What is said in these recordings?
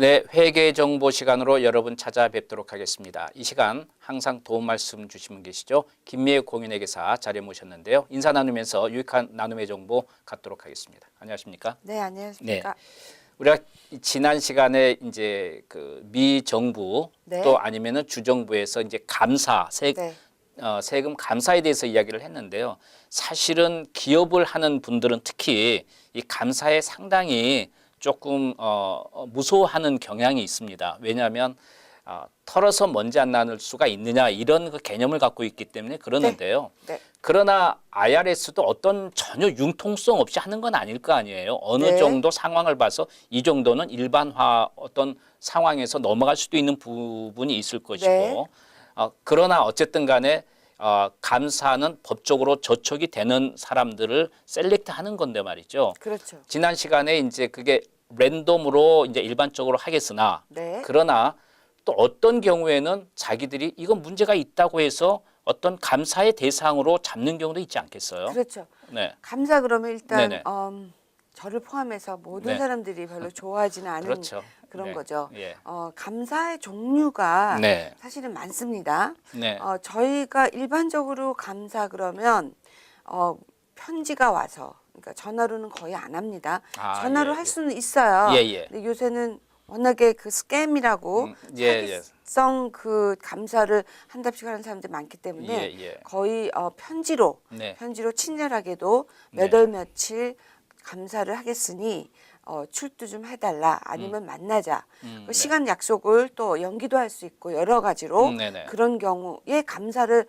네, 회계 정보 시간으로 여러분 찾아뵙도록 하겠습니다. 이 시간 항상 도움 말씀 주시면 계시죠. 김미애 공인회계사 자리에 모셨는데요. 인사 나누면서 유익한 나눔의 정보 갖도록 하겠습니다. 안녕하십니까? 네, 안녕하십니까? 네. 우리가 지난 시간에 이제 그 미 정부 네. 또 아니면은 주정부에서 이제 감사 네. 세금 감사에 대해서 이야기를 했는데요. 사실은 기업을 하는 분들은 특히 이 감사에 상당히 조금 무서워하는 경향이 있습니다. 왜냐하면 털어서 먼지 안 나는 수가 있느냐 이런 그 개념을 갖고 있기 때문에 그러는데요. 네. 네. 그러나 IRS도 어떤 전혀 융통성 없이 하는 건 아닐 거 아니에요. 어느 네. 정도 상황을 봐서 이 정도는 일반화 어떤 상황에서 넘어갈 수도 있는 부분이 있을 것이고 네. 그러나 어쨌든 간에 감사는 법적으로 저촉이 되는 사람들을 셀렉트하는 건데 말이죠. 그렇죠. 지난 시간에 이제 그게 랜덤으로 이제 일반적으로 하겠으나 네. 그러나 또 어떤 경우에는 자기들이 이건 문제가 있다고 해서 어떤 감사의 대상으로 잡는 경우도 있지 않겠어요? 그렇죠. 네. 감사 그러면 일단 네네. 저를 포함해서 모든 네. 사람들이 별로 좋아하지는 않은 그렇죠. 그런 네. 거죠. 예. 감사의 종류가 네. 사실은 많습니다. 네. 저희가 일반적으로 감사 그러면 편지가 와서 그러니까 전화로는 거의 안 합니다. 전화로 예, 할 예. 수는 있어요. 예. 근데 요새는 워낙에 그 스캠이라고 예. 사기성 그 감사를 한답식 하는 사람들이 많기 때문에 예. 거의 편지로 네. 친절하게도 네. 몇 월 며칠 감사를 하겠으니 출두 좀 해달라 아니면 만나자 그 시간 약속을 또 연기도 할 수 있고 여러 가지로 네네. 그런 경우에 감사를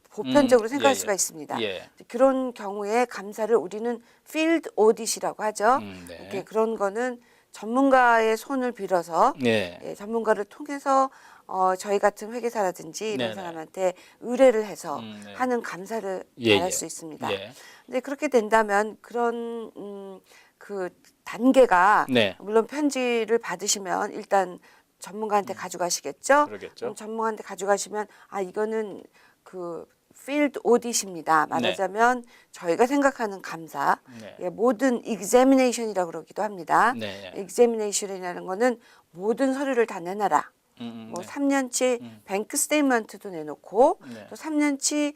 보편적으로 생각할 예. 수가 있습니다. 예. 그런 경우에 감사를 우리는 필드 오디시라고 하죠. 네. 이렇게 그런 거는 전문가의 손을 빌어서 네. 예, 전문가를 통해서 저희 같은 회계사라든지 이런 네네. 사람한테 의뢰를 해서 네. 하는 감사를 예. 받을 수 있습니다. 예. 근데 그렇게 된다면 그런 그 단계가 네. 물론 편지를 받으시면 일단 전문가한테 가져가시겠죠. 그러겠죠. 그럼 전문가한테 가져가시면 이거는 그 필드 오디십니다. 말하자면 저희가 생각하는 감사, 네. 예, 모든 examination이라고 그러기도 합니다. 네. examination이라는 거는 모든 서류를 다 내놔라. 뭐 네. 3년치 뱅크 스테이트먼트도 내놓고 네. 또 3년치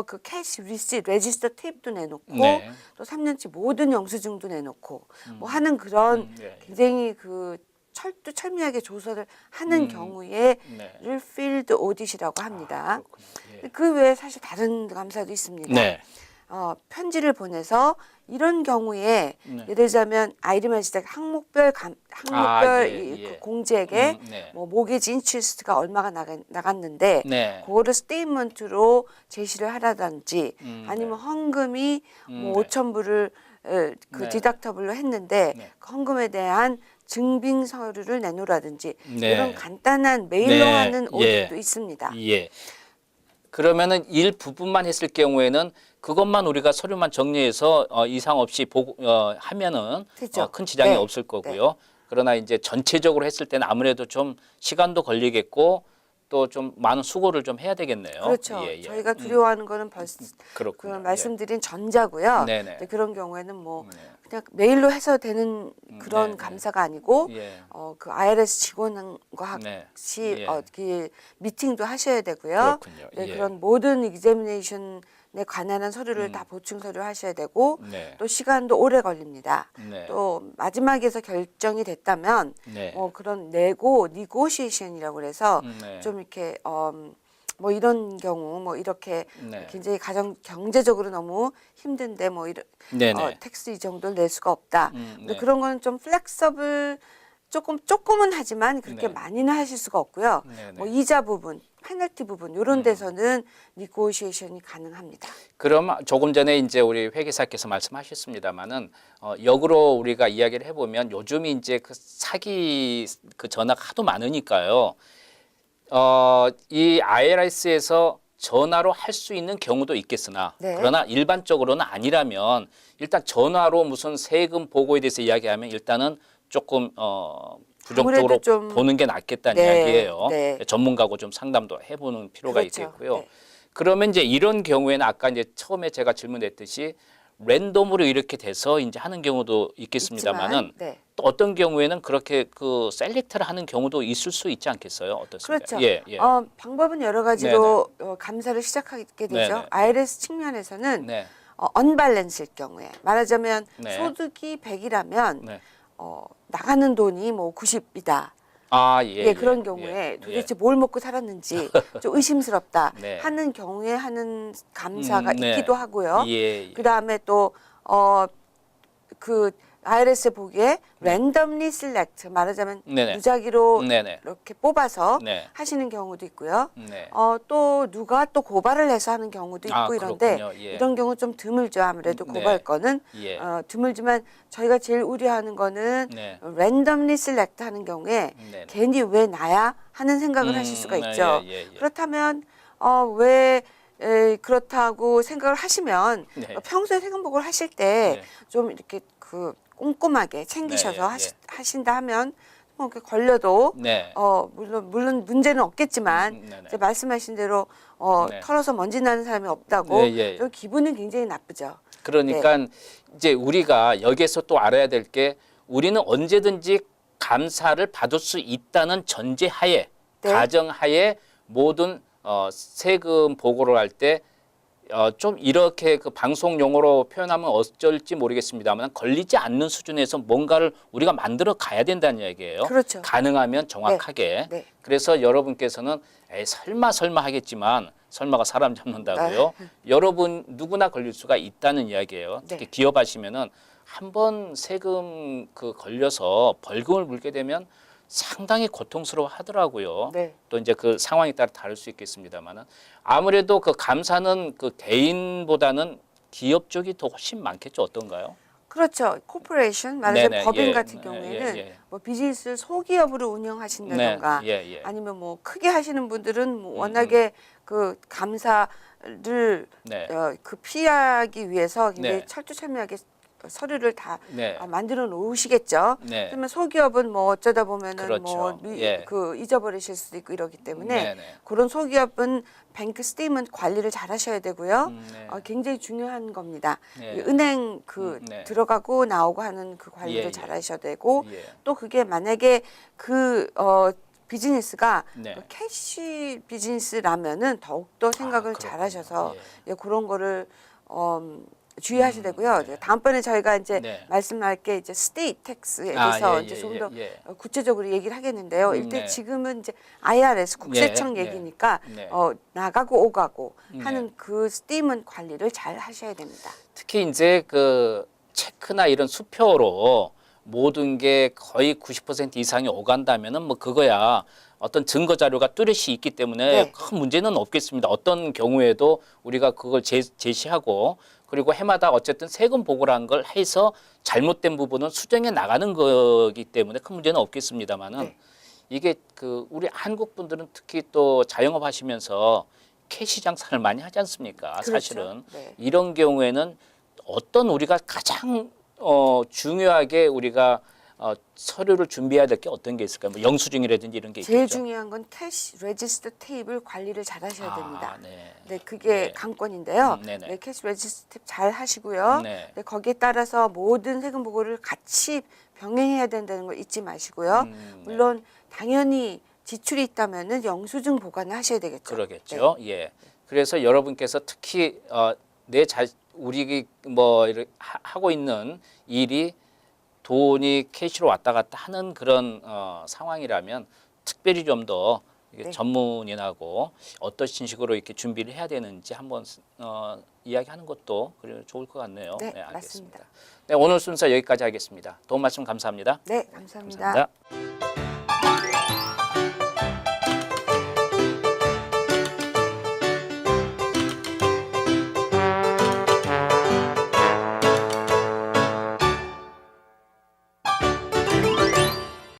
그 캐시 리시트 레지스터 테이프도 내놓고 네. 또 3년치 모든 영수증도 내놓고 뭐 하는 그런 네. 굉장히 그 철두철미하게 조사를 하는 경우에 네. 를 필드 오디시라고 합니다. 그렇군요. 예. 그 외에 사실 다른 감사도 있습니다. 네. 편지를 보내서 이런 경우에 네. 예를 들자면 이름을 시작 항목별 예. 그 공제액에 네. 뭐 모게지 인트리스트가 얼마가 나갔는데 네. 그거를 스테이트먼트로 제시를 하라든지 네. 아니면 헌금이 뭐 네. 5천 불을 그 네. 디덕터블로 했는데 네. 그 헌금에 대한 증빙 서류를 내놓으라든지 네. 이런 간단한 메일로 네. 하는 예. 오디도 있습니다. 예. 그러면은 일부분만 했을 경우에는 그것만 우리가 서류만 정리해서 이상 없이 하면은 그죠. 큰 지장이 네. 없을 거고요. 그러나 이제 전체적으로 했을 때는 아무래도 좀 시간도 걸리겠고 또 좀 많은 수고를 좀 해야 되겠네요. 그렇죠. 예. 저희가 두려워하는 거는 벌써 그 그렇군요. 말씀드린 전자고요. 네네. 근데 그런 경우에는 뭐 네. 그냥 메일로 해서 되는 그런 네네. 감사가 아니고 예. 그 IRS 직원과 네. 같이 예. 그 미팅도 하셔야 되고요. 그렇군요. 네, 예. 그런 모든 examination에 관한 서류를 다 보충 서류 하셔야 되고 네. 또 시간도 오래 걸립니다. 네. 또 마지막에서 결정이 됐다면 네. 그런 negotiation이라고 그래서 네. 좀 이렇게 뭐 이런 경우 뭐 이렇게 네. 굉장히 경제적으로 너무 힘든데 뭐 이런 네네. 텍스 이 정도를 낼 수가 없다. 근데 네. 그런 거는 좀 플렉서블 조금은 하지만 그렇게 네. 많이는 하실 수가 없고요. 네네. 뭐 이자 부분, 페널티 부분 이런 데서는 니고시에이션이 가능합니다. 그럼 조금 전에 이제 우리 회계사께서 말씀하셨습니다만은 역으로 우리가 이야기를 해보면 요즘 이제 그 사기 그 전화가 하도 많으니까요. 이 IRS에서 전화로 할 수 있는 경우도 있겠으나 네. 그러나 일반적으로는 아니라면 일단 전화로 무슨 세금 보고에 대해서 이야기하면 일단은 조금 부정적으로 아무래도 좀 보는 게 낫겠다는 네, 이야기예요. 네. 전문가하고 좀 상담도 해보는 필요가 그렇죠. 있겠고요. 네. 그러면 이제 이런 경우에는 아까 이제 처음에 제가 질문했듯이 랜덤으로 이렇게 돼서 이제 하는 경우도 있겠습니다만은 네. 또 어떤 경우에는 그렇게 그 셀렉트를 하는 경우도 있을 수 있지 않겠어요? 어떻습니까? 그렇죠. 예, 예. 방법은 여러 가지로 감사를 시작하게 되죠. 네네. IRS 측면에서는 네. 언밸런스일 경우에 말하자면 네. 소득이 100이라면 네. 나가는 돈이 뭐 90이다. 아, 예, 예, 그런 경우에 예, 도대체 뭘 먹고 살았는지 좀 의심스럽다 네. 하는 경우에 하는 감사가 네. 있기도 하고요. 예, 예. 그다음에 또 그 IRS 보기에 randomly select 말하자면 네네. 무작위로 네네. 이렇게 뽑아서 네. 하시는 경우도 있고요. 네. 또 누가 또 고발을 해서 하는 경우도 있고 아, 이런데 그렇군요. 예. 이런 경우 좀 드물죠. 아무래도 네. 고발 건은 예. 드물지만 저희가 제일 우려하는 거는 네. randomly select 하는 경우에 네. 괜히 왜 나야 하는 생각을 하실 수가 네, 있죠. 예, 예, 예. 그렇다면 왜 그렇다고 생각을 하시면 네. 평소에 세금보고를 하실 때 좀 이렇게 그 꼼꼼하게 챙기셔서 네, 예, 예. 하신다 하면 뭐 이렇게 걸려도 네. 물론 문제는 없겠지만 네네. 이제 말씀하신 대로 네. 털어서 먼지 나는 사람이 없다고 예, 예. 좀 기분은 굉장히 나쁘죠. 그러니까 이제 우리가 여기에서 또 알아야 될 게 우리는 언제든지 감사를 받을 수 있다는 전제하에 네. 가정하에 모든 세금 보고를 할 때 좀 이렇게 그 방송 용어로 표현하면 어쩔지 모르겠습니다만 걸리지 않는 수준에서 뭔가를 우리가 만들어 가야 된다는 얘기예요. 그렇죠. 가능하면 정확하게. 네. 그래서 여러분께서는 에이, 설마 하겠지만 설마가 사람 잡는다고요. 여러분 누구나 걸릴 수가 있다는 이야기예요. 특히 네. 기업하시면은 한번 세금 그 걸려서 벌금을 물게 되면 상당히 고통스러워 하더라고요. 네. 또 이제 그 상황에 따라 다를 수 있겠습니다만은 아무래도 그 감사는 그 개인보다는 기업 쪽이 더 훨씬 많겠죠. 어떤가요? 그렇죠. 코퍼레이션 말하자면 네네, 법인 예. 같은 예, 경우에는 예. 뭐 비즈니스를 소기업으로 운영하신다던가 네, 예, 예. 아니면 뭐 크게 하시는 분들은 뭐 워낙에 그 감사를 네. 그 피하기 위해서 굉장히 네. 철두철미하게 서류를 다 네. 만들어 놓으시겠죠. 네. 그러면 소기업은 뭐 어쩌다 보면은 그렇죠. 뭐 예. 그 잊어버리실 수도 있고 이러기 때문에 네네. 그런 소기업은 뱅크 스테이트먼트 관리를 잘 하셔야 되고요. 네. 굉장히 중요한 겁니다. 네. 이 은행 그 네. 들어가고 나오고 하는 그 관리를 예, 예. 잘 하셔야 되고 예. 또 그게 만약에 그 비즈니스가 네. 캐시 비즈니스라면은 더욱더 생각을 그렇군요. 잘 하셔서 예. 그런 거를 주의하셔야 되고요. 이제 다음번에 저희가 이제 네. 말씀할 게 이제 스테이트 텍스에 아, 대해서 예, 이제 예, 조금 더 예. 구체적으로 얘기를 하겠는데요. 일단 네. 지금은 이제 IRS 국세청 예, 예. 얘기니까 네. 나가고 오가고 네. 하는 그 스테이트먼트 관리를 잘 하셔야 됩니다. 특히 이제 그 체크나 이런 수표로 모든 게 거의 90% 이상이 오간다면은 뭐 그거야 어떤 증거 자료가 뚜렷이 있기 때문에 네. 큰 문제는 없겠습니다. 어떤 경우에도 우리가 그걸 제시하고 그리고 해마다 어쨌든 세금 보고라는 걸 해서 잘못된 부분은 수정해 나가는 거기 때문에 큰 문제는 없겠습니다만은 네. 이게 그 우리 한국 분들은 특히 또 자영업 하시면서 캐시 장사를 많이 하지 않습니까? 그렇죠. 사실은 네. 이런 경우에는 어떤 우리가 가장 중요하게 우리가 서류를 준비해야 될 게 어떤 게 있을까요? 뭐 영수증이라든지 이런 게 제일 있겠죠. 중요한 건 캐시 레지스터 테이블 관리를 잘 하셔야 됩니다. 네. 네, 그게 네. 관건인데요. 네네. 네, 캐시 레지스터 잘 하시고요. 네. 네, 거기에 따라서 모든 세금 보고를 같이 병행해야 된다는 걸 잊지 마시고요. 네. 물론 당연히 지출이 있다면은 영수증 보관을 하셔야 되겠죠. 그러겠죠. 예. 그래서 여러분께서 특히 우리 뭐 이렇게 하고 있는 일이 돈이 캐시로 왔다 갔다 하는 그런 상황이라면 특별히 좀 더 네. 전문인하고 어떠신 식으로 이렇게 준비를 해야 되는지 한번 이야기하는 것도 좋을 것 같네요. 네, 알겠습니다. 맞습니다. 네, 오늘 순서 여기까지 하겠습니다. 도움 말씀 감사합니다. 네, 감사합니다. 감사합니다.